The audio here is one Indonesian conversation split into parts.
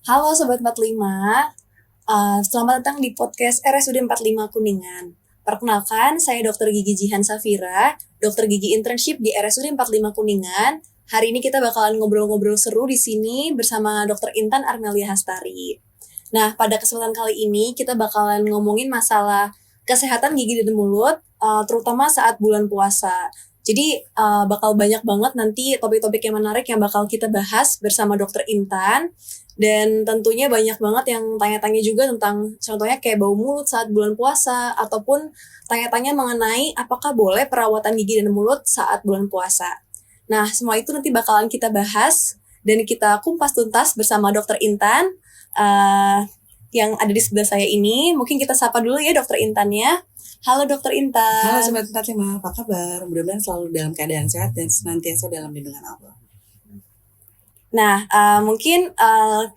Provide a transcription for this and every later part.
Halo Sobat 45, selamat datang di podcast RSUD 45 Kuningan. Perkenalkan, saya Dr. Gigi Jihan Safira, dokter gigi internship di RSUD 45 Kuningan. Hari ini kita bakalan ngobrol-ngobrol seru di sini bersama Dr. Intan Armelia Hastari. Nah, pada kesempatan kali ini kita bakalan ngomongin masalah kesehatan gigi dan mulut, terutama saat bulan puasa. Jadi bakal banyak banget nanti topik-topik yang menarik yang bakal kita bahas bersama Dr. Intan. Dan tentunya banyak banget yang tanya-tanya juga tentang contohnya kayak bau mulut saat bulan puasa, ataupun tanya-tanya mengenai apakah boleh perawatan gigi dan mulut saat bulan puasa. Nah, semua itu nanti bakalan kita bahas dan kita kumpas tuntas bersama Dr. Intan yang ada di sebelah saya ini. Mungkin kita sapa dulu ya Dr. Intannya. Halo Dr. Intan. Halo Sobat 45, apa kabar? Mudah-mudahan selalu dalam keadaan sehat dan senantiasa dalam lindungan Allah. Nah, mungkin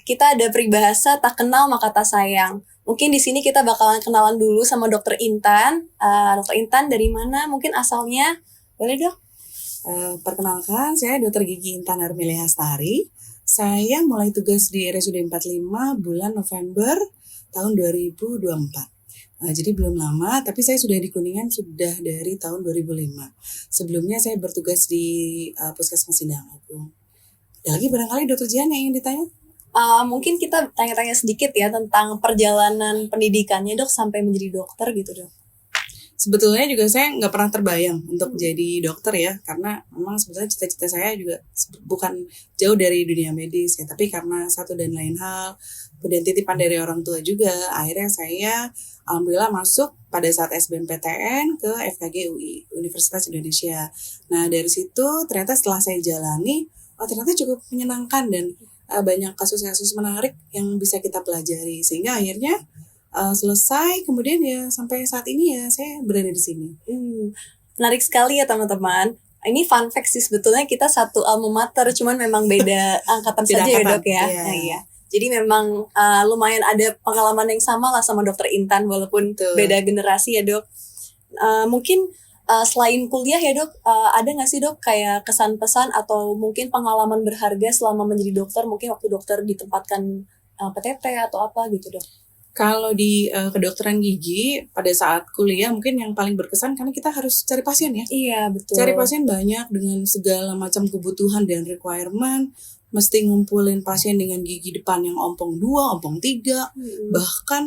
kita ada peribahasa tak kenal maka tak sayang. Mungkin di sini kita bakalan kenalan dulu sama Dr. Intan. Dr. Intan dari mana? Mungkin asalnya, boleh dok? Perkenalkan, saya Dr. Gigi Intan Armelia Hastari. Saya mulai tugas di RSUD 45 bulan November tahun 2024. Jadi belum lama, tapi saya sudah di Kuningan sudah dari tahun 2005. Sebelumnya saya bertugas di Puskesmas Sindang Agung. Ada lagi barangkali Dr. Jihan yang ingin ditanya? Mungkin kita tanya-tanya sedikit ya tentang perjalanan pendidikannya dok sampai menjadi dokter gitu dok. Sebetulnya juga saya nggak pernah terbayang untuk jadi dokter ya, karena memang sebetulnya cita-cita saya juga bukan jauh dari dunia medis ya, tapi karena satu dan lain hal, kemudian titipan dari orang tua juga, akhirnya saya alhamdulillah masuk pada saat SBMPTN ke FKG UI, Universitas Indonesia. Nah dari situ ternyata setelah saya jalani, ternyata cukup menyenangkan dan banyak kasus-kasus menarik yang bisa kita pelajari, sehingga akhirnya selesai, kemudian ya sampai saat ini ya saya berada di sini. Menarik sekali ya teman-teman. Ini fun fact sih, sebetulnya kita satu alma mater, cuman memang beda angkatan Beda saja angkatan, ya dok ya. iya. Nah, iya. Jadi memang lumayan ada pengalaman yang sama lah sama Dr. Intan walaupun Betul. beda generasi ya dok. Mungkin selain kuliah ya dok, ada nggak sih dok kayak kesan pesan atau mungkin pengalaman berharga selama menjadi dokter, mungkin waktu dokter ditempatkan PTT atau apa gitu dok? Kalau di kedokteran gigi pada saat kuliah mungkin yang paling berkesan karena kita harus cari pasien ya. Iya betul. Cari pasien banyak dengan segala macam kebutuhan dan requirement. Mesti ngumpulin pasien dengan gigi depan yang ompong 2, ompong 3. Bahkan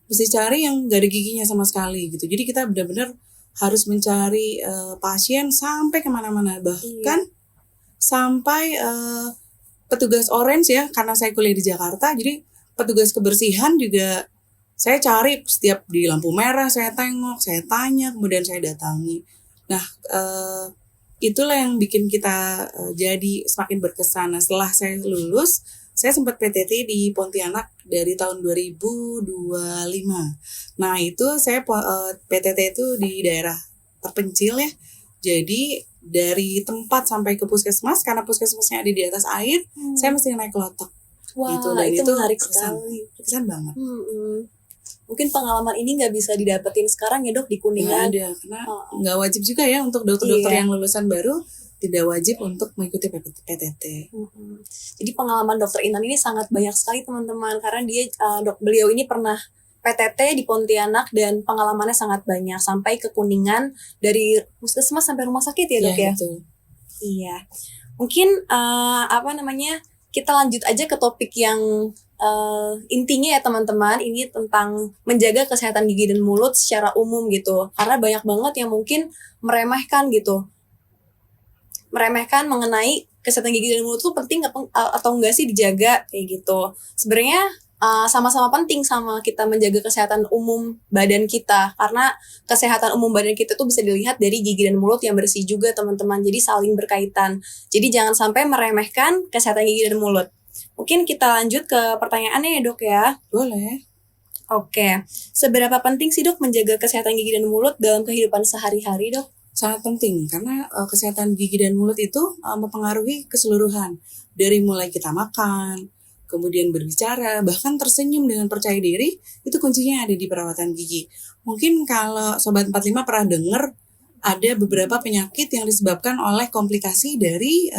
mesti cari yang gak ada giginya sama sekali gitu. Jadi kita benar-benar harus mencari pasien sampai kemana-mana. Bahkan sampai petugas orange ya, karena saya kuliah di Jakarta. Jadi petugas kebersihan juga saya cari setiap di lampu merah, saya tengok, saya tanya, kemudian saya datangi. Nah, itulah yang bikin kita jadi semakin berkesan. Nah, setelah saya lulus, saya sempat PTT di Pontianak dari tahun 2025. Nah, itu saya PTT itu di daerah terpencil ya. Jadi dari tempat sampai ke puskesmas, karena puskesmasnya ada di atas air, saya mesti naik kelotok. Wah, gitu, dan itu menarik berkesan, sekali. berkesan banget. Mungkin pengalaman ini nggak bisa didapetin sekarang ya dok di Kuningan. Nggak ada, karena nggak wajib juga ya untuk dokter-dokter yang lulusan baru tidak wajib untuk mengikuti PTT. Jadi pengalaman dokter Intan ini sangat banyak sekali teman-teman, karena dia beliau ini pernah PTT di Pontianak dan pengalamannya sangat banyak sampai ke Kuningan dari puskesmas sampai rumah sakit ya dok ya. Betul. Iya. Mungkin kita lanjut aja ke topik yang intinya ya teman-teman, ini tentang menjaga kesehatan gigi dan mulut secara umum gitu. Karena banyak banget yang mungkin meremehkan mengenai kesehatan gigi dan mulut itu penting atau enggak sih dijaga kayak gitu. Sebenarnya sama-sama penting sama kita menjaga kesehatan umum badan kita, karena kesehatan umum badan kita tuh bisa dilihat dari gigi dan mulut yang bersih juga teman-teman, jadi saling berkaitan. Jadi jangan sampai meremehkan kesehatan gigi dan mulut. Mungkin kita lanjut ke pertanyaannya ya dok ya. Boleh. Oke, seberapa penting sih dok menjaga kesehatan gigi dan mulut dalam kehidupan sehari-hari dok? Sangat penting, karena kesehatan gigi dan mulut itu mempengaruhi keseluruhan. Dari mulai kita makan, kemudian berbicara, bahkan tersenyum dengan percaya diri, itu kuncinya ada di perawatan gigi. Mungkin kalau Sobat 45 pernah dengar ada beberapa penyakit yang disebabkan oleh komplikasi dari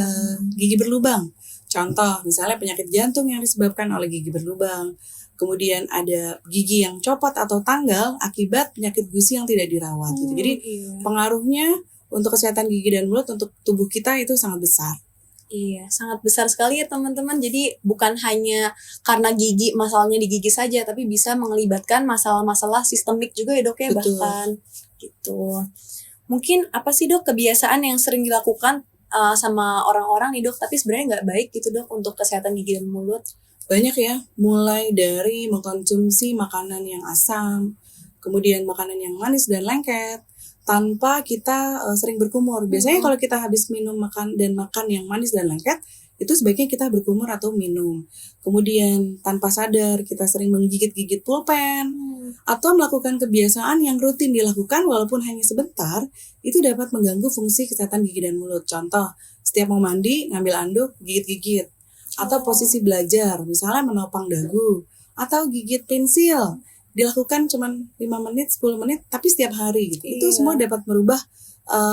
gigi berlubang. Contoh, misalnya penyakit jantung yang disebabkan oleh gigi berlubang. Kemudian ada gigi yang copot atau tanggal akibat penyakit gusi yang tidak dirawat. Gitu. Jadi pengaruhnya untuk kesehatan gigi dan mulut untuk tubuh kita itu sangat besar. Iya, sangat besar sekali ya teman-teman. Jadi bukan hanya karena gigi, masalahnya di gigi saja, tapi bisa melibatkan masalah-masalah sistemik juga ya dok ya. Betul. Bahkan gitu. Mungkin apa sih dok kebiasaan yang sering dilakukan sama orang-orang nih dok, tapi sebenarnya nggak baik gitu dok untuk kesehatan gigi dan mulut? Banyak ya, mulai dari mengkonsumsi makanan yang asam, kemudian makanan yang manis dan lengket, tanpa kita sering berkumur. Biasanya kalau kita habis minum makan yang manis dan lengket, itu sebaiknya kita berkumur atau minum. Kemudian tanpa sadar kita sering menggigit-gigit pulpen, atau melakukan kebiasaan yang rutin dilakukan walaupun hanya sebentar, itu dapat mengganggu fungsi kesehatan gigi dan mulut. Contoh, setiap mau mandi, ngambil anduk, gigit-gigit. Atau posisi belajar, misalnya menopang dagu, atau gigit pensil. Dilakukan cuma 5 menit, 10 menit, tapi setiap hari gitu. Itu semua dapat merubah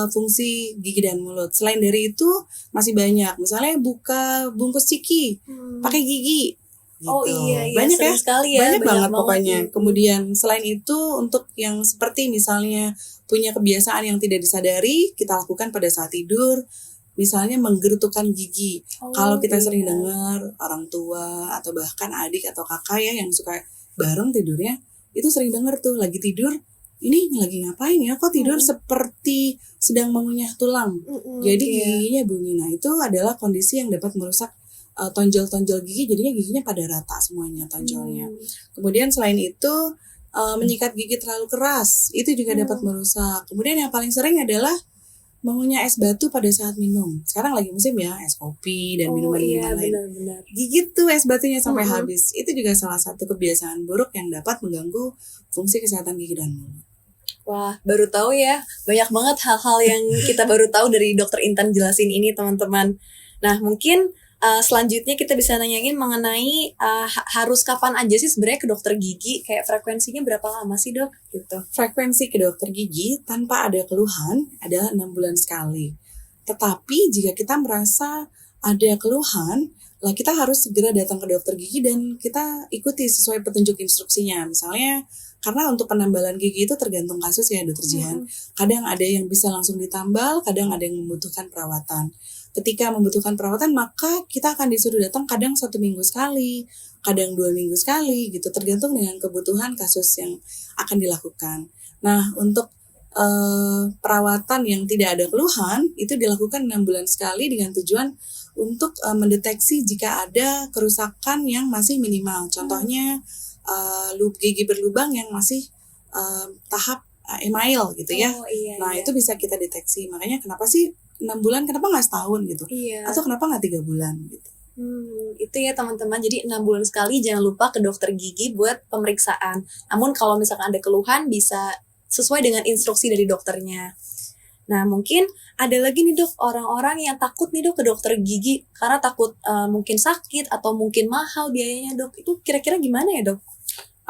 fungsi gigi dan mulut. Selain dari itu, masih banyak. Misalnya buka bungkus ciki, pakai gigi. Gitu. Oh iya, banyak ya, sekali ya, banyak banget pokoknya. Ya. Kemudian selain itu, untuk yang seperti misalnya punya kebiasaan yang tidak disadari, kita lakukan pada saat tidur. Misalnya menggertukkan gigi. Kalau kita sering dengar orang tua atau bahkan adik atau kakak ya yang suka bareng tidurnya, itu sering dengar tuh lagi tidur, ini lagi ngapain ya? Kok tidur seperti sedang mengunyah tulang. Jadi giginya bunyi. Nah, itu adalah kondisi yang dapat merusak tonjol-tonjol gigi, jadinya giginya pada rata semuanya tonjolnya. Kemudian selain itu menyikat gigi terlalu keras, itu juga dapat merusak. Kemudian yang paling sering adalah mengunyah es batu pada saat minum. Sekarang lagi musim ya, es kopi dan minuman-minuman lain. Benar. Gigit tuh es batunya sampai habis. Itu juga salah satu kebiasaan buruk yang dapat mengganggu fungsi kesehatan gigi dan mulut. Wah, baru tahu ya. Banyak banget hal-hal yang kita baru tahu dari Dokter Intan jelasin ini, teman-teman. Nah, mungkin selanjutnya kita bisa nanyain mengenai harus kapan aja sih sebenarnya ke dokter gigi, kayak frekuensinya berapa lama sih dok? Gitu. Frekuensi ke dokter gigi tanpa ada keluhan adalah 6 bulan sekali. Tetapi jika kita merasa ada keluhan, lah kita harus segera datang ke dokter gigi dan kita ikuti sesuai petunjuk instruksinya. Misalnya, karena untuk penambalan gigi itu tergantung kasus ya dokter Jihan. Kadang ada yang bisa langsung ditambal, kadang ada yang membutuhkan perawatan. Ketika membutuhkan perawatan, maka kita akan disuruh datang kadang 1 minggu sekali, kadang 2 minggu sekali, gitu. Tergantung dengan kebutuhan kasus yang akan dilakukan. Nah, untuk perawatan yang tidak ada keluhan, itu dilakukan 6 bulan sekali dengan tujuan untuk mendeteksi jika ada kerusakan yang masih minimal. Contohnya, gigi berlubang yang masih tahap email gitu ya. Nah, itu bisa kita deteksi. Makanya kenapa sih 6 bulan, kenapa nggak setahun gitu? Atau kenapa nggak 3 bulan gitu? Itu ya teman-teman, jadi 6 bulan sekali jangan lupa ke dokter gigi buat pemeriksaan. Namun kalau misalkan ada keluhan bisa sesuai dengan instruksi dari dokternya. Nah, mungkin ada lagi nih dok, orang-orang yang takut nih dok ke dokter gigi karena takut mungkin sakit atau mungkin mahal biayanya dok. Itu kira-kira gimana ya dok?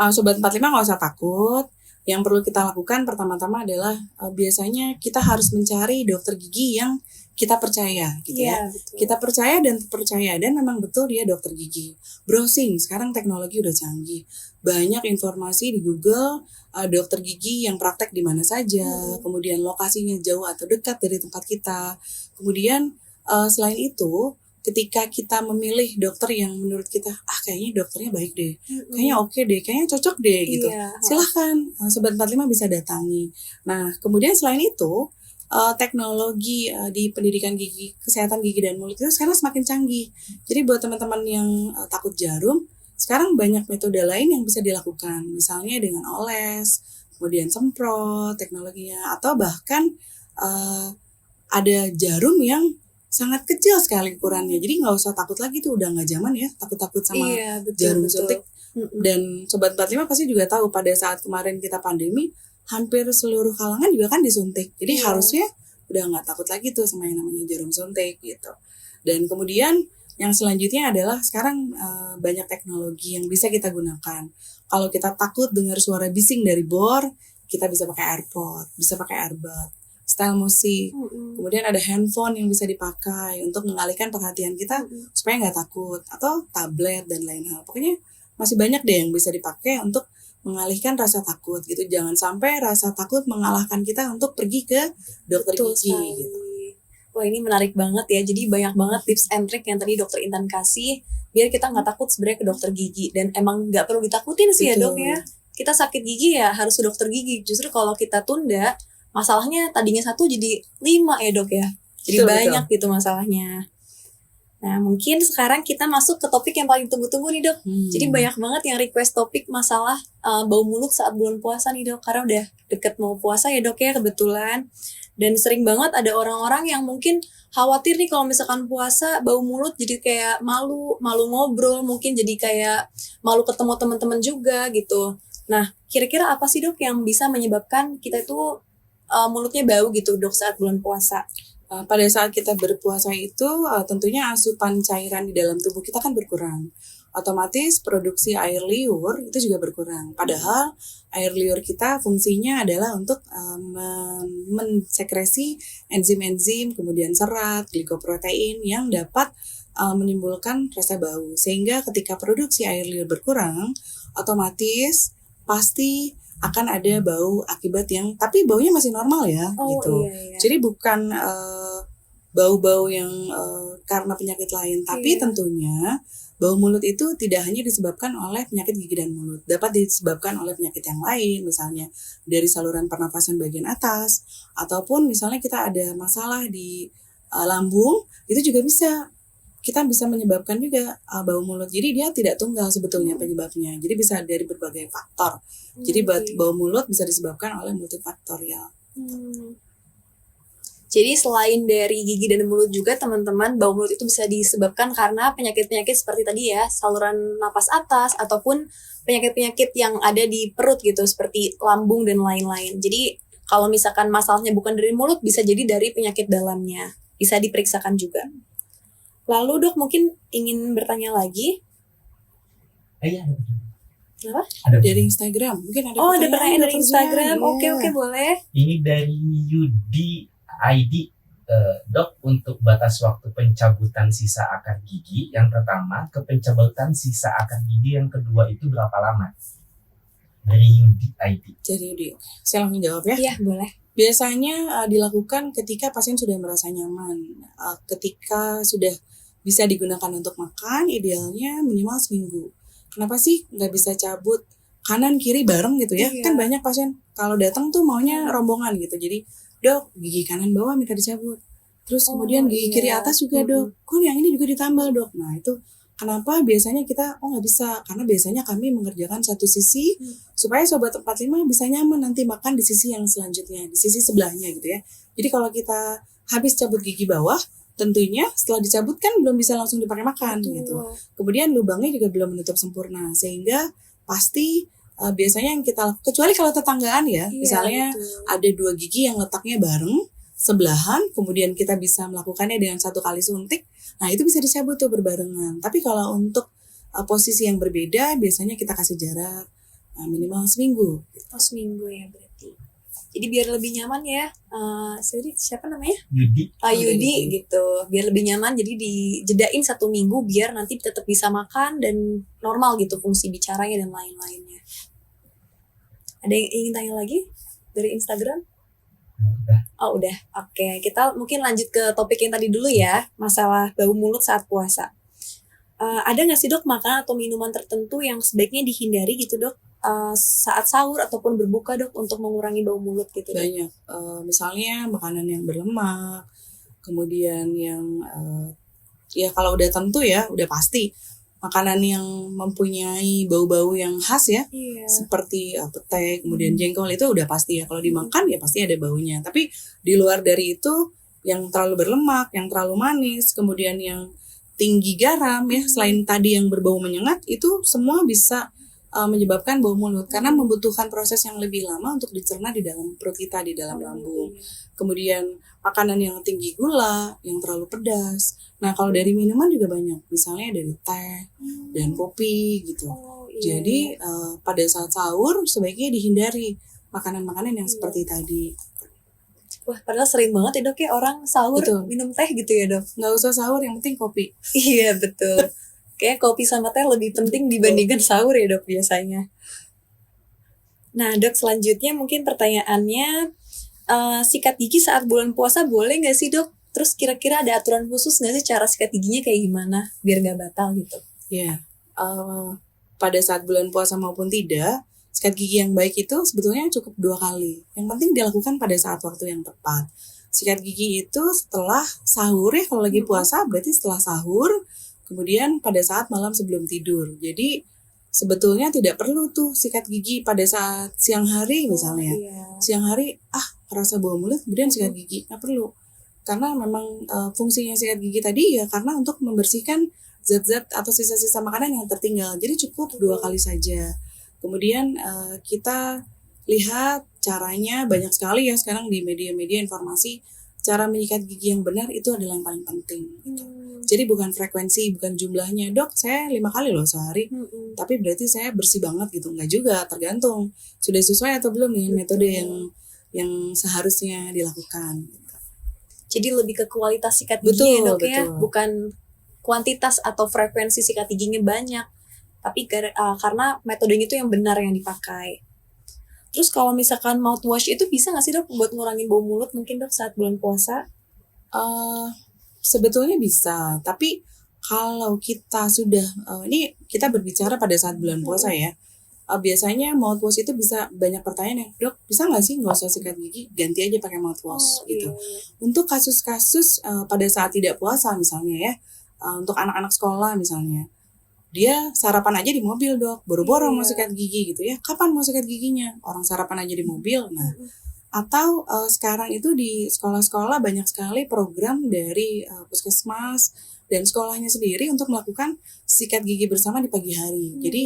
Sobat 45 nggak usah takut. Yang perlu kita lakukan pertama-tama adalah biasanya kita harus mencari dokter gigi yang kita percaya gitu ya. Betul. Kita percaya dan percaya dan memang betul dia dokter gigi. Browsing, sekarang teknologi udah canggih. Banyak informasi di Google dokter gigi yang praktek di mana saja, kemudian lokasinya jauh atau dekat dari tempat kita. Kemudian selain itu, ketika kita memilih dokter yang menurut kita, kayaknya dokternya baik deh, kayaknya oke deh, kayaknya cocok deh gitu. Silahkan, Sobat 45 bisa datangi. Nah, kemudian selain itu, teknologi di pendidikan gigi, kesehatan gigi dan mulut itu sekarang semakin canggih. Jadi buat teman-teman yang takut jarum, sekarang banyak metode lain yang bisa dilakukan. Misalnya dengan oles, kemudian semprot teknologinya, atau bahkan ada jarum yang sangat kecil sekali ukurannya. Jadi nggak usah takut lagi tuh, udah nggak zaman ya takut-takut sama jarum suntik. Dan Sobat 45 pasti juga tahu pada saat kemarin kita pandemi, hampir seluruh kalangan juga kan disuntik. Jadi harusnya udah nggak takut lagi tuh sama yang namanya jarum suntik gitu. Dan kemudian yang selanjutnya adalah sekarang banyak teknologi yang bisa kita gunakan. Kalau kita takut dengar suara bising dari bor, kita bisa pakai AirPod, bisa pakai earbud. style musik. Mm-mm. Kemudian ada handphone yang bisa dipakai untuk mengalihkan perhatian kita supaya nggak takut, atau tablet dan lain hal. Pokoknya masih banyak deh yang bisa dipakai untuk mengalihkan rasa takut gitu. Jangan sampai rasa takut mengalahkan kita untuk pergi ke dokter Betul gigi sekali. gitu. Wah, ini menarik banget ya. Jadi banyak banget tips and trick yang tadi Dokter Intan kasih biar kita nggak takut sebenarnya ke dokter gigi, dan emang nggak perlu ditakutin sih ya, Dok Betul. ya. Kita sakit gigi ya harus ke dokter gigi. Justru kalau kita tunda, masalahnya tadinya 1 jadi 5 ya, Dok ya. Jadi Betul, banyak gitu masalahnya. Nah, mungkin sekarang kita masuk ke topik yang paling tunggu-tunggu nih, Dok. Jadi banyak banget yang request topik masalah bau mulut saat bulan puasa nih, Dok. Karena udah deket mau puasa ya, Dok ya, kebetulan. Dan sering banget ada orang-orang yang mungkin khawatir nih kalau misalkan puasa bau mulut, jadi kayak malu ngobrol, mungkin jadi kayak malu ketemu teman-teman juga gitu. Nah, kira-kira apa sih, Dok, yang bisa menyebabkan kita itu mulutnya bau gitu, Dok, saat bulan puasa? Pada saat kita berpuasa itu tentunya asupan cairan di dalam tubuh kita kan berkurang. Otomatis produksi air liur itu juga berkurang. Padahal air liur kita fungsinya adalah untuk mensekresi enzim-enzim, kemudian serat, glikoprotein yang dapat menimbulkan rasa bau. Sehingga ketika produksi air liur berkurang, otomatis pasti akan ada bau akibat yang, tapi baunya masih normal ya, gitu. Iya. Jadi bukan bau-bau yang karena penyakit lain, tapi tentunya bau mulut itu tidak hanya disebabkan oleh penyakit gigi dan mulut, dapat disebabkan oleh penyakit yang lain, misalnya dari saluran pernafasan bagian atas, ataupun misalnya kita ada masalah di lambung, itu juga kita bisa menyebabkan juga bau mulut. Jadi dia tidak tunggal sebetulnya penyebabnya. Jadi bisa dari berbagai faktor. Jadi bau mulut bisa disebabkan oleh multifaktorial. Jadi selain dari gigi dan mulut juga, teman-teman, bau mulut itu bisa disebabkan karena penyakit-penyakit seperti tadi ya, saluran napas atas, ataupun penyakit-penyakit yang ada di perut gitu, seperti lambung dan lain-lain. Jadi kalau misalkan masalahnya bukan dari mulut, bisa jadi dari penyakit dalamnya. Bisa diperiksakan juga. Lalu, Dok, mungkin ingin bertanya lagi. Iya. Kenapa? Dari Instagram. Mungkin ada ada pertanyaan dari Instagram. Iya. Oke, boleh. Ini dari Yudi ID. Dok, untuk batas waktu pencabutan sisa akar gigi yang pertama ke pencabutan sisa akar gigi yang kedua itu berapa lama? Dari Yudi ID. Jadi Yudi, saya langsung jawab ya. Iya, boleh. Biasanya dilakukan ketika pasien sudah merasa nyaman, ketika sudah bisa digunakan untuk makan, idealnya minimal seminggu. Kenapa sih nggak bisa cabut kanan kiri bareng gitu ya? Iya. Kan banyak pasien kalau datang tuh maunya rombongan gitu. Jadi, Dok, gigi kanan bawah minta dicabut. Terus kemudian gigi kiri atas juga, Dok. Kok yang ini juga ditambal, Dok? Nah, itu kenapa biasanya kita nggak bisa? Karena biasanya kami mengerjakan satu sisi supaya sobat 45 bisa nyaman nanti makan di sisi yang selanjutnya, di sisi sebelahnya gitu ya. Jadi kalau kita habis cabut gigi bawah, tentunya setelah dicabut kan belum bisa langsung dipakai makan gitu. Kemudian lubangnya juga belum menutup sempurna, sehingga pasti biasanya yang kita lakukan, kecuali kalau tetanggaan ya, misalnya ada 2 gigi yang letaknya bareng sebelahan, kemudian kita bisa melakukannya dengan 1 kali suntik, nah itu bisa dicabut tuh berbarengan. Tapi kalau untuk posisi yang berbeda, biasanya kita kasih jarak minimal seminggu. Seminggu ya berarti. Jadi biar lebih nyaman ya. Siapa namanya? Yudi. Yudi gitu. Biar lebih nyaman, jadi dijedain 1 minggu biar nanti tetap bisa makan dan normal gitu fungsi bicaranya dan lain-lainnya. Ada yang ingin tanya lagi dari Instagram? Udah. Oke, kita mungkin lanjut ke topik yang tadi dulu ya, masalah bau mulut saat puasa. Ada nggak sih, Dok, makanan atau minuman tertentu yang sebaiknya dihindari gitu, Dok, saat sahur ataupun berbuka, Dok, untuk mengurangi bau mulut gitu, Dok? Banyak. Misalnya makanan yang berlemak, kemudian yang ya kalau udah tentu ya, udah pasti makanan yang mempunyai bau-bau yang khas ya, seperti petai, kemudian jengkol, itu udah pasti ya, kalau dimakan ya pasti ada baunya. Tapi di luar dari itu, yang terlalu berlemak, yang terlalu manis, kemudian yang tinggi garam ya, selain tadi yang berbau menyengat, itu semua bisa menyebabkan bau mulut karena membutuhkan proses yang lebih lama untuk dicerna di dalam perut kita, di dalam lambung. Kemudian makanan yang tinggi gula, yang terlalu pedas. Nah, kalau dari minuman juga banyak, misalnya dari teh dan kopi gitu. Jadi pada saat sahur sebaiknya dihindari makanan-makanan yang seperti tadi. Wah, padahal sering banget ya dok ya orang sahur Betul. minum teh gitu ya dok. Nggak usah sahur, yang penting kopi. Iya betul. Kayak kopi sama teh lebih penting dibandingkan sahur ya dok biasanya. Nah dok, selanjutnya mungkin pertanyaannya, sikat gigi saat bulan puasa boleh nggak sih dok? Terus kira-kira ada aturan khusus nggak sih cara sikat giginya kayak gimana biar nggak batal gitu? Ya, pada saat bulan puasa maupun tidak, sikat gigi yang baik itu sebetulnya cukup 2 kali. Yang penting dilakukan pada saat waktu yang tepat. Sikat gigi itu setelah sahur ya, kalau lagi puasa berarti setelah sahur, kemudian pada saat malam sebelum tidur. Jadi sebetulnya tidak perlu tuh sikat gigi pada saat siang hari misalnya. Iya. Siang hari, merasa bau mulut, kemudian sikat gigi. Nggak perlu. Karena memang fungsinya sikat gigi tadi ya karena untuk membersihkan zat-zat atau sisa-sisa makanan yang tertinggal. Jadi cukup 2 kali saja. Kemudian kita lihat caranya, banyak sekali ya sekarang di media-media informasi, cara menyikat gigi yang benar itu adalah yang paling penting. Gitu. Jadi bukan frekuensi, bukan jumlahnya. Dok, saya 5 kali loh sehari, tapi berarti saya bersih banget gitu. Enggak juga, tergantung sudah sesuai atau belum dengan metode yang seharusnya dilakukan. Gitu. Jadi lebih ke kualitas sikat gigi ya dok ya, betul. bukan kuantitas atau frekuensi sikat giginya banyak, tapi karena metodenya itu yang benar yang dipakai. Terus kalau misalkan mouthwash itu bisa nggak sih dok buat ngurangin bau mulut mungkin dok saat bulan puasa? Sebetulnya bisa, tapi kalau kita sudah ini kita berbicara pada saat bulan puasa ya. Biasanya mouthwash itu bisa banyak pertanyaan ya, dok bisa nggak sih nggak usah sikat gigi, ganti aja pakai mouthwash gitu. Untuk kasus-kasus pada saat tidak puasa misalnya ya, untuk anak-anak sekolah misalnya, dia sarapan aja di mobil dok, boro-boro mau sikat gigi gitu ya, kapan mau sikat giginya? Orang sarapan aja di mobil. Nah, atau sekarang itu di sekolah-sekolah banyak sekali program dari puskesmas dan sekolahnya sendiri untuk melakukan sikat gigi bersama di pagi hari. Jadi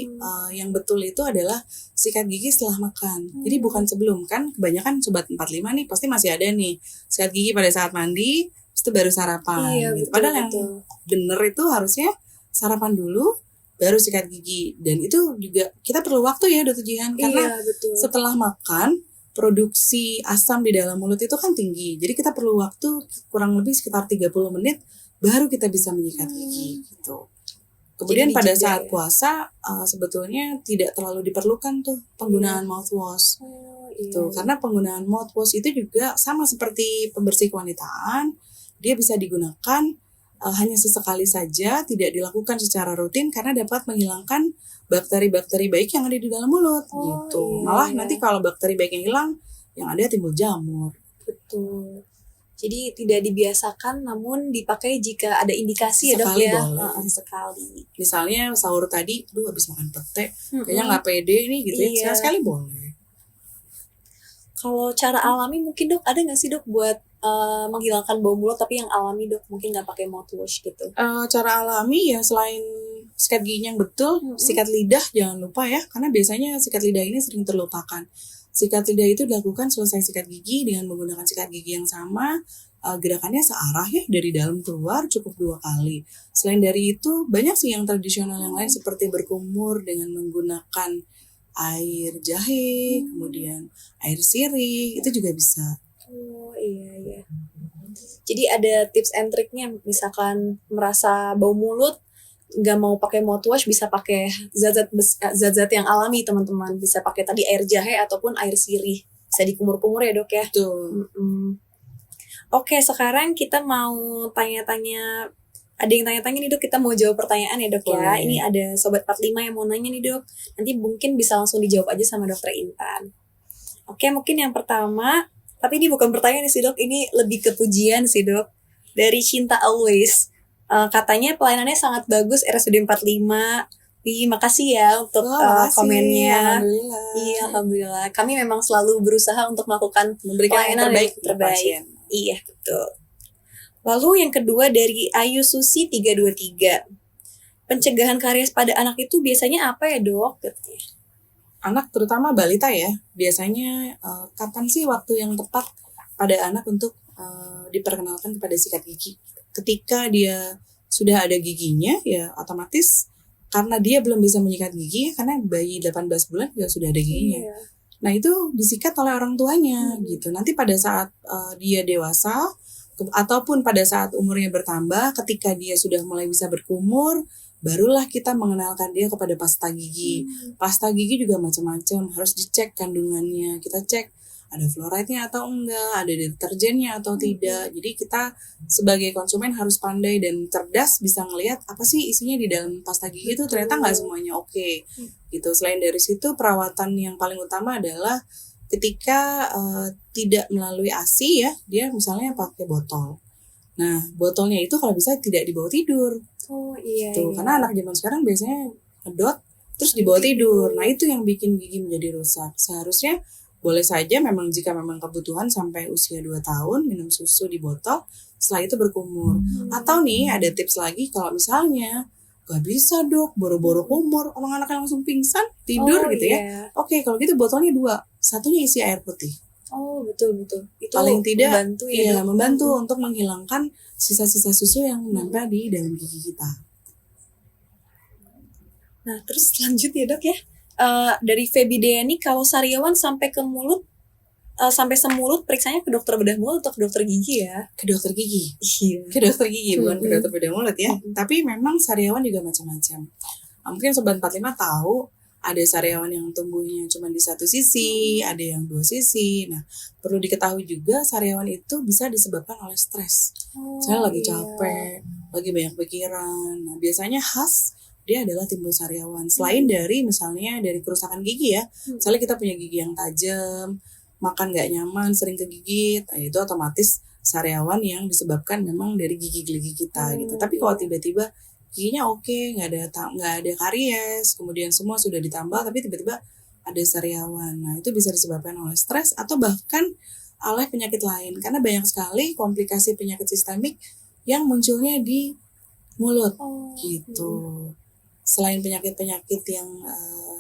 yang betul itu adalah sikat gigi setelah makan. Jadi bukan sebelum, kan kebanyakan sobat 45 nih pasti masih ada nih sikat gigi pada saat mandi, itu baru sarapan. Iya, gitu. betul, Padahal yang betul. bener itu harusnya sarapan dulu, baru sikat gigi. Dan itu juga kita perlu waktu ya Dr. Jihan, karena Iya, betul. setelah makan produksi asam di dalam mulut itu kan tinggi. Jadi kita perlu waktu kurang lebih sekitar 30 menit baru kita bisa menyikat gigi gitu. Kemudian Jadi pada dijeda saat ya? puasa sebetulnya tidak terlalu diperlukan tuh penggunaan mouthwash. Gitu. Karena penggunaan mouthwash itu juga sama seperti pembersih kewanitaan, dia bisa digunakan hanya sesekali saja, tidak dilakukan secara rutin karena dapat menghilangkan bakteri-bakteri baik yang ada di dalam mulut gitu. Malah nanti kalau bakteri baiknya hilang, yang ada timbul jamur. Betul. Jadi tidak dibiasakan namun dipakai jika ada indikasi ya dok Sekali ya. boleh. Sekali. Misalnya sahur tadi, habis makan pete, kayaknya nggak pede nih gitu ya. Sekali boleh. Kalau cara alami mungkin dok ada nggak sih dok buat menghilangkan bau mulut tapi yang alami dok, mungkin nggak pakai mouthwash gitu? Cara alami ya selain sikat giginya yang betul, sikat lidah jangan lupa ya, karena biasanya sikat lidah ini sering terlupakan. Sikat lidah itu dilakukan selesai sikat gigi dengan menggunakan sikat gigi yang sama, gerakannya searah ya dari dalam keluar cukup 2 kali. Selain dari itu banyak sih yang tradisional yang lain seperti berkumur dengan menggunakan air jahe, kemudian air sirih, itu juga bisa. Oh iya. Jadi ada tips and triknya, misalkan merasa bau mulut nggak mau pakai mouthwash bisa pakai zat-zat yang alami teman-teman, bisa pakai tadi air jahe ataupun air sirih, bisa dikumur-kumur ya dok ya. Tuh. Oke, sekarang kita mau tanya-tanya, ada yang tanya-tanya nih dok, kita mau jawab pertanyaan ya dok ya. Ini ada sobat 45 yang mau nanya nih dok, nanti mungkin bisa langsung dijawab aja sama dokter Intan. Oke, mungkin yang pertama, tapi ini bukan pertanyaan sih dok, ini lebih ke pujian sih dok, dari Cinta Always. Katanya pelayanannya sangat bagus RSUD 45. Makasih ya untuk komennya. Iya, alhamdulillah. Kami memang selalu berusaha untuk melakukan memberikan yang terbaik. Iya, betul. Lalu yang kedua dari Ayu Susi 323. Pencegahan karies pada anak itu biasanya apa ya dok? Anak terutama balita ya, biasanya kapan sih waktu yang tepat pada anak untuk diperkenalkan kepada sikat gigi? Ketika dia sudah ada giginya ya otomatis karena dia belum bisa menyikat gigi karena bayi 18 bulan juga sudah ada giginya. Nah itu disikat oleh orang tuanya gitu. Nanti pada saat dia dewasa ataupun pada saat umurnya bertambah, ketika dia sudah mulai bisa berkumur, barulah kita mengenalkan dia kepada pasta gigi. Pasta gigi juga macam-macam, harus dicek kandungannya. Kita cek ada fluoride-nya atau enggak, ada deterjennya atau tidak. Jadi kita sebagai konsumen harus pandai dan cerdas bisa ngelihat apa sih isinya di dalam pasta gigi itu, ternyata nggak semuanya oke. Gitu. Selain dari situ, perawatan yang paling utama adalah ketika tidak melalui ASI ya, dia misalnya pakai botol. Nah, botolnya itu kalau bisa tidak dibawa tidur. Oh iya. Tuh, karena anak zaman sekarang biasanya ngedot terus dibawa tidur. Nah, itu yang bikin gigi menjadi rusak. Seharusnya boleh saja memang jika memang kebutuhan sampai usia 2 tahun minum susu di botol, setelah itu berkumur. Atau nih ada tips lagi, kalau misalnya gak bisa dok, boro-boro kumur, orang anaknya langsung pingsan, tidur gitu ya. Oke, kalau gitu botolnya 2, satunya isi air putih. Oh betul. Itu paling tidak membantu ya. Iya, membantu untuk menghilangkan sisa-sisa susu yang menempel di dalam gigi kita. Nah terus selanjutnya dok ya, dari Feby ini kalau sariawan sampai ke mulut, sampai semulut, periksanya ke dokter bedah mulut atau ke dokter gigi ya? Ke dokter gigi. Iya. Ke dokter gigi, bukan ke dokter bedah mulut ya. Tapi memang sariawan juga macam-macam. Mungkin Sobat 45 tahu ada sariawan yang tumbuhnya cuma di satu sisi, ada yang 2 sisi. Nah, perlu diketahui juga sariawan itu bisa disebabkan oleh stres. Saya lagi capek, lagi banyak pikiran. Nah, biasanya khas dia adalah timbul sariawan. Selain dari misalnya dari kerusakan gigi ya. Misalnya kita punya gigi yang tajam, makan nggak nyaman, sering kegigit, itu otomatis sariawan yang disebabkan memang dari gigi-gigi kita gitu. Tapi kalau tiba-tiba giginya oke, nggak ada karies, kemudian semua sudah ditambal, tapi tiba-tiba ada sariawan. Nah itu bisa disebabkan oleh stres atau bahkan oleh penyakit lain, karena banyak sekali komplikasi penyakit sistemik yang munculnya di mulut gitu. Selain penyakit-penyakit yang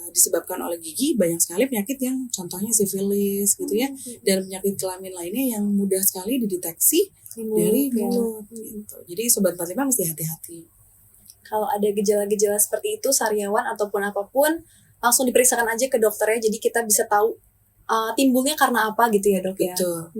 disebabkan oleh gigi, banyak sekali penyakit yang contohnya sifilis gitu ya, dan penyakit kelamin lainnya yang mudah sekali dideteksi dari mulut gitu. Jadi Sobat 45 mesti hati-hati. Kalau ada gejala-gejala seperti itu, sariawan ataupun apapun, langsung diperiksakan aja ke dokter ya, jadi kita bisa tahu timbulnya karena apa gitu ya dok ya. Betul.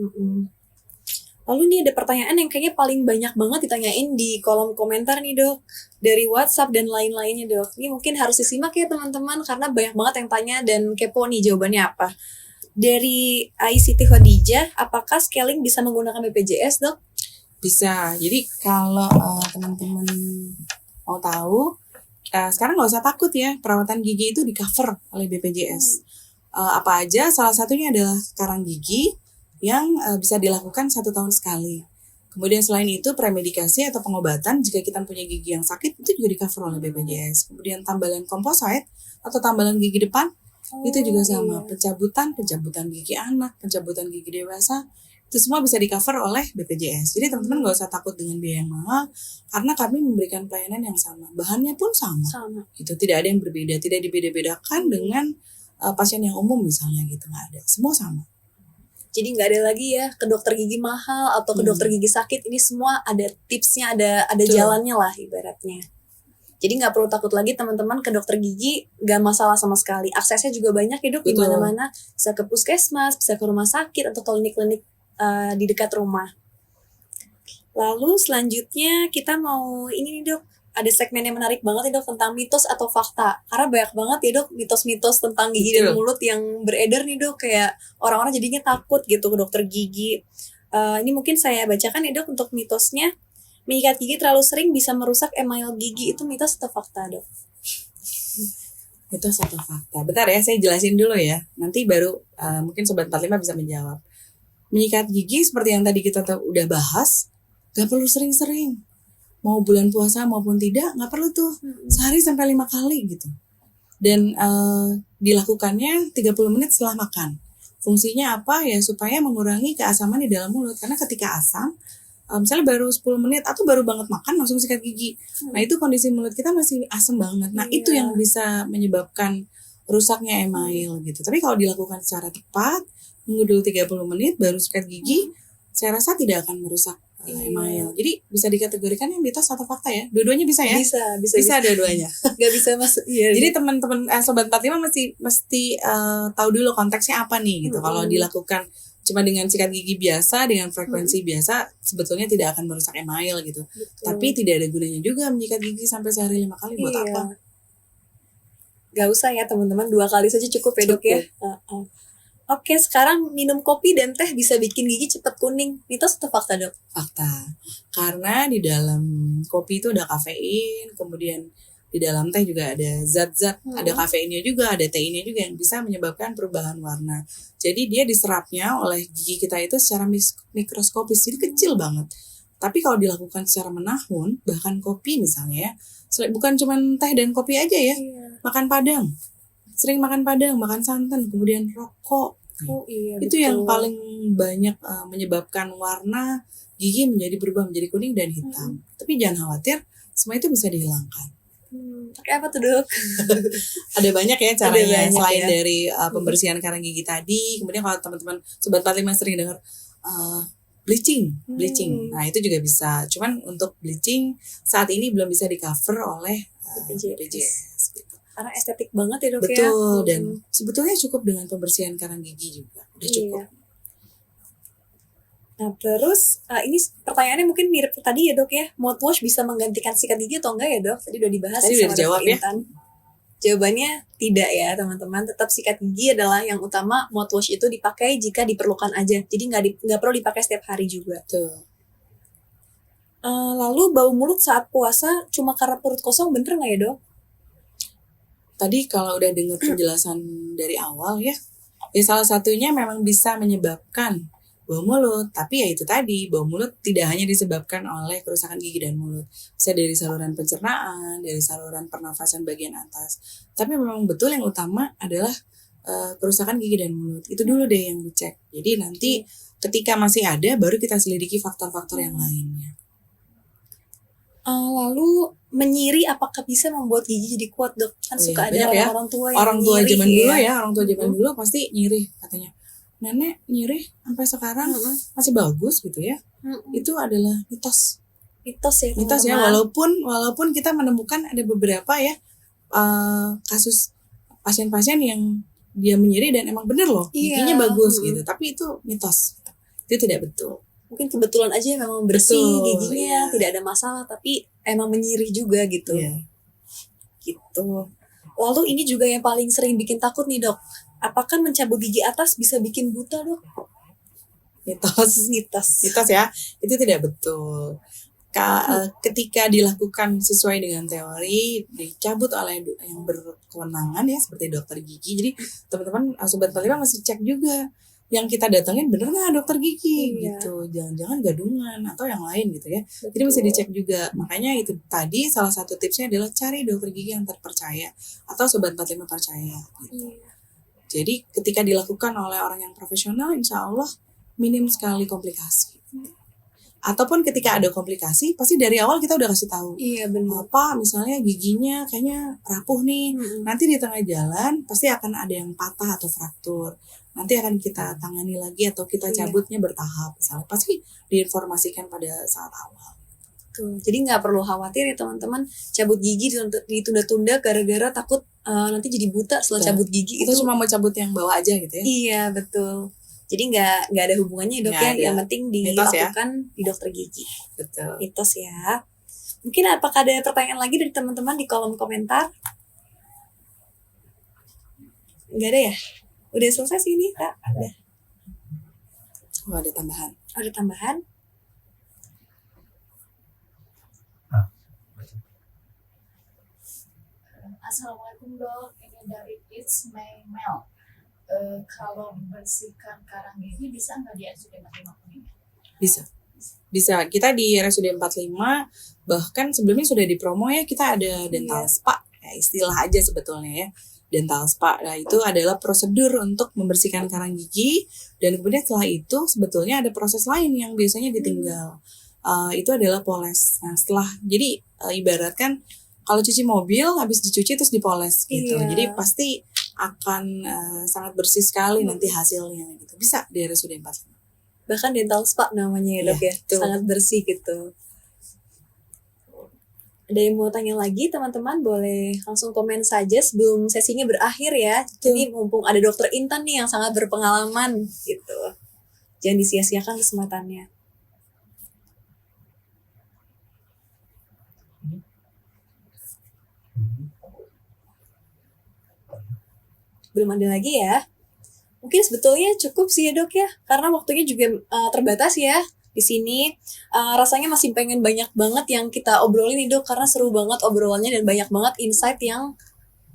Lalu nih ada pertanyaan yang kayaknya paling banyak banget ditanyain di kolom komentar nih dok, dari WhatsApp dan lain-lainnya dok. Ini mungkin harus disimak ya teman-teman, karena banyak banget yang tanya dan kepo nih jawabannya apa. Dari ICT Khadijah, apakah scaling bisa menggunakan BPJS dok? Bisa. Jadi kalau teman-teman mau tahu, sekarang nggak usah takut ya, perawatan gigi itu di cover oleh BPJS. Apa aja? Salah satunya adalah karang gigi yang bisa dilakukan 1 tahun sekali. Kemudian selain itu premedikasi atau pengobatan jika kita punya gigi yang sakit itu juga di cover oleh BPJS. Kemudian tambalan komposit atau tambalan gigi depan itu juga sama. Pencabutan gigi anak, pencabutan gigi dewasa, itu semua bisa di-cover oleh BPJS. Jadi teman-teman nggak usah takut dengan biaya yang mahal, karena kami memberikan pelayanan yang sama. Bahannya pun sama. Gitu. Tidak ada yang berbeda, tidak dibeda-bedakan dengan pasien yang umum misalnya gitu, nggak ada. Semua sama. Jadi nggak ada lagi ya ke dokter gigi mahal atau ke dokter gigi sakit. Ini semua ada tipsnya, ada jalannya lah ibaratnya. Jadi nggak perlu takut lagi teman-teman ke dokter gigi, nggak masalah sama sekali. Aksesnya juga banyak ya dok, di mana-mana. Bisa ke puskesmas, bisa ke rumah sakit atau klinik-klinik di dekat rumah. Lalu selanjutnya kita mau ini nih dok, ada segmen yang menarik banget ya dok tentang mitos atau fakta. Karena banyak banget ya dok mitos-mitos tentang gigi dan mulut yang beredar nih dok, kayak orang-orang jadinya takut gitu ke dokter gigi. Ini mungkin saya bacakan ya dok untuk mitosnya. Menyikat gigi terlalu sering bisa merusak email gigi, itu mitos atau fakta dok? Mitos atau fakta? Bentar ya, saya jelasin dulu ya. Nanti baru mungkin Sobat 45 bisa menjawab. Menyikat gigi seperti yang tadi kita udah bahas, gak perlu sering-sering. Mau bulan puasa maupun tidak, gak perlu tuh. Sehari sampai 5 kali gitu. Dan dilakukannya 30 menit setelah makan. Fungsinya apa? Ya supaya mengurangi keasaman di dalam mulut. Karena ketika asam, misalnya baru 10 menit atau baru banget makan langsung sikat gigi. Nah itu kondisi mulut kita masih asam banget. Nah itu yang bisa menyebabkan rusaknya email gitu. Tapi kalau dilakukan secara tepat, nunggu dulu 30 menit baru sikat gigi, saya rasa tidak akan merusak email. Jadi bisa dikategorikan yang mitos atau fakta ya? Dua-duanya bisa ya? Bisa dua-duanya. Nggak bisa masuk. Iya. Jadi teman-teman Sobat 45 mesti tahu dulu konteksnya apa nih gitu. Kalau dilakukan cuma dengan sikat gigi biasa, dengan frekuensi biasa, sebetulnya tidak akan merusak email gitu. Betul. Tapi tidak ada gunanya juga menyikat gigi sampai sehari 5 kali buat apa? Gak usah ya teman-teman, 2 kali saja cukup ya dok ya. Oke, sekarang minum kopi dan teh bisa bikin gigi cepat kuning. Mitos atau fakta dok? Fakta. Karena di dalam kopi itu ada kafein, kemudian di dalam teh juga ada zat-zat, ada kafeinnya juga, ada teinnya juga yang bisa menyebabkan perubahan warna. Jadi dia diserapnya oleh gigi kita itu secara mikroskopis, jadi kecil banget. Tapi kalau dilakukan secara menahun, bahkan kopi misalnya ya, bukan cuma teh dan kopi aja ya, makan padang. Sering makan padang, makan santan, kemudian rokok. Itu betul. yang paling banyak menyebabkan warna gigi berubah menjadi kuning dan hitam. Tapi jangan khawatir, semua itu bisa dihilangkan. Pakai apa tuh dok? Ada banyak ya caranya, banyak selain ya. dari pembersihan karang gigi tadi. Kemudian kalau teman-teman Sobat 45 sering dengar bleaching. Nah itu juga bisa. Cuman untuk bleaching saat ini belum bisa di cover oleh BPJS. Gitu. Karena estetik banget ya dok. Betul, dan sebetulnya cukup dengan pembersihan karang gigi juga. Udah cukup. Nah terus ini pertanyaannya mungkin mirip tadi ya dok ya. Mouthwash bisa menggantikan sikat gigi atau enggak ya dok? Tadi udah dibahas. Tadi udah dijawab ya. Jawabannya tidak ya teman-teman. Tetap sikat gigi adalah yang utama. Mouthwash itu dipakai jika diperlukan aja. Jadi nggak perlu dipakai setiap hari juga. Betul. Lalu bau mulut saat puasa cuma karena perut kosong, bener nggak ya dok? Tadi kalau udah dengar penjelasan dari awal ya salah satunya memang bisa menyebabkan bau mulut. Tapi ya itu tadi, bau mulut tidak hanya disebabkan oleh kerusakan gigi dan mulut. Bisa dari saluran pencernaan, dari saluran pernafasan bagian atas. Tapi memang betul yang utama adalah kerusakan gigi dan mulut. Itu dulu deh yang dicek. Jadi nanti ketika masih ada, baru kita selidiki faktor-faktor yang lainnya. Lalu menyiri apakah bisa membuat gigi jadi kuat dok? Kan suka ada orang tua yang orang tua nyiri, zaman ya. dulu ya, orang tua zaman dulu pasti nyiri katanya. Nenek nyiri sampai sekarang masih bagus gitu ya. Itu adalah mitos ya walaupun kita menemukan ada beberapa ya kasus pasien-pasien yang dia menyiri dan emang bener loh giginya bagus gitu, tapi itu mitos, itu tidak betul. Mungkin kebetulan aja memang bersih giginya, tidak ada masalah, tapi emang menyiri juga gitu. Gitu. Lalu ini juga yang paling sering bikin takut nih dok. Apakah mencabut gigi atas bisa bikin buta dok? Mitos ya, itu tidak betul. Ketika dilakukan sesuai dengan teori, dicabut oleh yang berkewenangan ya seperti dokter gigi. Jadi teman-teman Sobat 45 masih cek juga yang kita datengin bener nggak dokter gigi gitu, jangan-jangan gadungan atau yang lain gitu ya. Jadi mesti dicek juga. Makanya itu tadi salah satu tipsnya adalah cari dokter gigi yang terpercaya atau Sobat 45 percaya gitu. Jadi ketika dilakukan oleh orang yang profesional, insya Allah minim sekali komplikasi. Ataupun ketika ada komplikasi, pasti dari awal kita udah kasih tahu. Apa misalnya giginya kayaknya rapuh nih, nanti di tengah jalan pasti akan ada yang patah atau fraktur. Nanti akan kita tangani lagi atau kita cabutnya bertahap. Misalnya pasti diinformasikan pada saat awal. Jadi nggak perlu khawatir ya teman-teman, cabut gigi ditunda-tunda gara-gara takut nanti jadi buta setelah cabut gigi. Itu cuma mau cabut yang bawah aja gitu ya? Iya betul. Jadi nggak ada hubungannya dok ya. Yang penting dilakukan di dokter gigi. Betul. Mitos ya. Mungkin apakah ada pertanyaan lagi dari teman-teman di kolom komentar? Nggak ada ya? Udah selesai sih ini kak? Udah. Ada tambahan. Ada tambahan? Assalamualaikum dok, ini dari It's May Mel. Kalau membersihkan karang gigi bisa nggak di RSUD 45 Kuningan? Bisa. Kita di RSUD 45 bahkan sebelumnya sudah dipromo ya, kita ada dental spa ya, istilah aja sebetulnya ya, dental spa. Nah itu adalah prosedur untuk membersihkan karang gigi, dan kemudian setelah itu sebetulnya ada proses lain yang biasanya ditinggal. Itu adalah poles. Nah setelah jadi ibaratkan kalau cuci mobil habis dicuci terus dipoles gitu. Jadi pasti akan sangat bersih sekali nanti hasilnya gitu. Bisa di RSUD 45. bahkan dental spa namanya ya dok Iya, ya, betul. sangat bersih gitu. Ada yang mau tanya lagi teman-teman, boleh langsung komen saja sebelum sesinya berakhir ya. Jadi mumpung ada dokter Intan nih yang sangat berpengalaman gitu, jangan disia-siakan kesempatannya. Belum ada lagi ya? Mungkin sebetulnya cukup sih ya dok ya, karena waktunya juga terbatas ya di sini. Rasanya masih pengen banyak banget yang kita obrolin nih dok, karena seru banget obrolannya dan banyak banget insight yang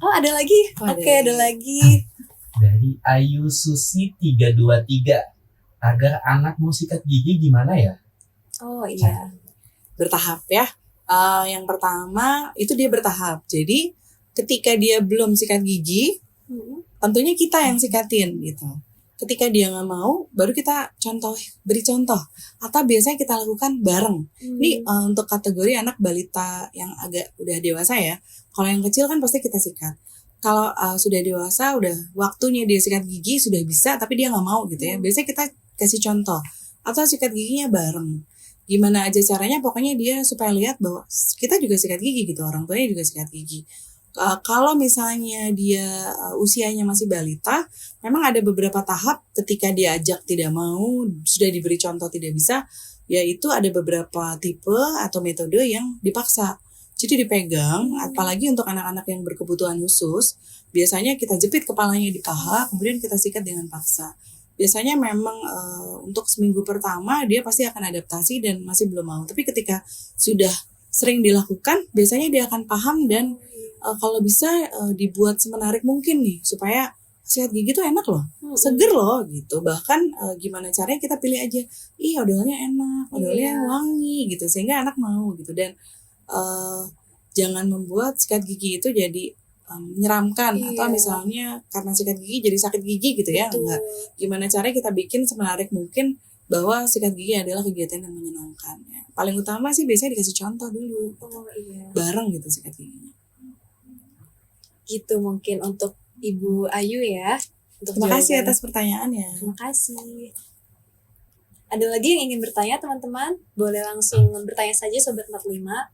ada lagi. Oke, ada lagi. Dari Ayu Susi 323, agar anak mau sikat gigi gimana ya? Oh iya. Bertahap ya. Yang pertama itu dia bertahap. Jadi ketika dia belum sikat gigi, tentunya kita yang sikatin gitu. Ketika dia nggak mau, baru kita beri contoh. Atau biasanya kita lakukan bareng. Ini untuk kategori anak balita yang agak udah dewasa ya. Kalau yang kecil kan pasti kita sikat. Kalau sudah dewasa, udah waktunya dia sikat gigi, sudah bisa, tapi dia nggak mau gitu ya. Biasanya kita kasih contoh. Atau sikat giginya bareng. Gimana aja caranya, pokoknya dia supaya lihat bahwa kita juga sikat gigi gitu. Orang tuanya juga sikat gigi. Kalau misalnya dia usianya masih balita, memang ada beberapa tahap ketika diajak tidak mau, sudah diberi contoh tidak bisa, yaitu ada beberapa tipe atau metode yang dipaksa. Jadi dipegang, apalagi untuk anak-anak yang berkebutuhan khusus, biasanya kita jepit kepalanya di paha, kemudian kita sikat dengan paksa. Biasanya memang untuk seminggu pertama dia pasti akan adaptasi dan masih belum mau. Tapi ketika sudah sering dilakukan, biasanya dia akan paham dan kalau bisa dibuat semenarik mungkin nih supaya sikat gigi tuh enak loh, seger loh gitu. Bahkan gimana caranya kita pilih aja, odolnya enak, odolnya wangi gitu sehingga anak mau gitu. Dan jangan membuat sikat gigi itu jadi menyeramkan atau misalnya karena sikat gigi jadi sakit gigi gitu ya. Enggak. Gimana caranya kita bikin semenarik mungkin bahwa sikat gigi adalah kegiatan yang menyenangkan ya. Paling utama sih biasanya dikasih contoh dulu. Bareng gitu sikat giginya. Gitu mungkin untuk Ibu Ayu ya. Terima kasih atas pertanyaannya. Terima kasih. Ada lagi yang ingin bertanya teman-teman? Boleh langsung bertanya saja Sobat 45.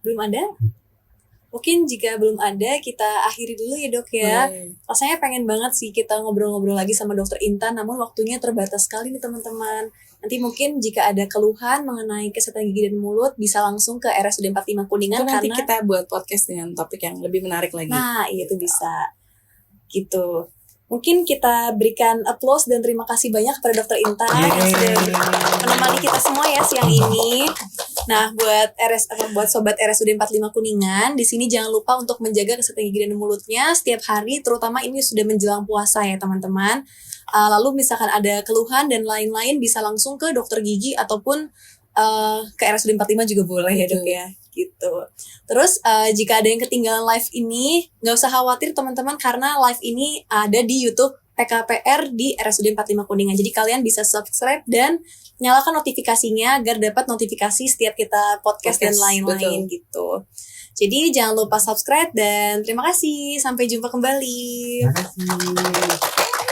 Belum ada? Mungkin jika belum ada, kita akhiri dulu ya dok ya. Rasanya pengen banget sih kita ngobrol-ngobrol lagi sama dokter Intan, namun waktunya terbatas sekali nih teman-teman. Nanti mungkin jika ada keluhan mengenai kesehatan gigi dan mulut, bisa langsung ke RSUD 45 Kuningan. Itu nanti kita buat podcast dengan topik yang lebih menarik lagi. Nah, itu bisa. Gitu. Mungkin kita berikan applause dan terima kasih banyak kepada Dokter Intan yang sudah menemani kita semua ya siang ini. Nah, buat sobat RSUD 45 Kuningan, di sini jangan lupa untuk menjaga kesehatan gigi dan mulutnya setiap hari, terutama ini sudah menjelang puasa ya teman-teman. Lalu misalkan ada keluhan dan lain-lain bisa langsung ke dokter gigi ataupun ke RSUD 45 juga boleh ya dok ya. Gitu. Terus jika ada yang ketinggalan live ini, nggak usah khawatir teman-teman karena live ini ada di YouTube PKPR di RSUD 45 Kuningan. Jadi kalian bisa subscribe dan nyalakan notifikasinya agar dapat notifikasi setiap kita podcast dan lain-lain gitu. Jadi jangan lupa subscribe dan terima kasih. Sampai jumpa kembali. Terima kasih.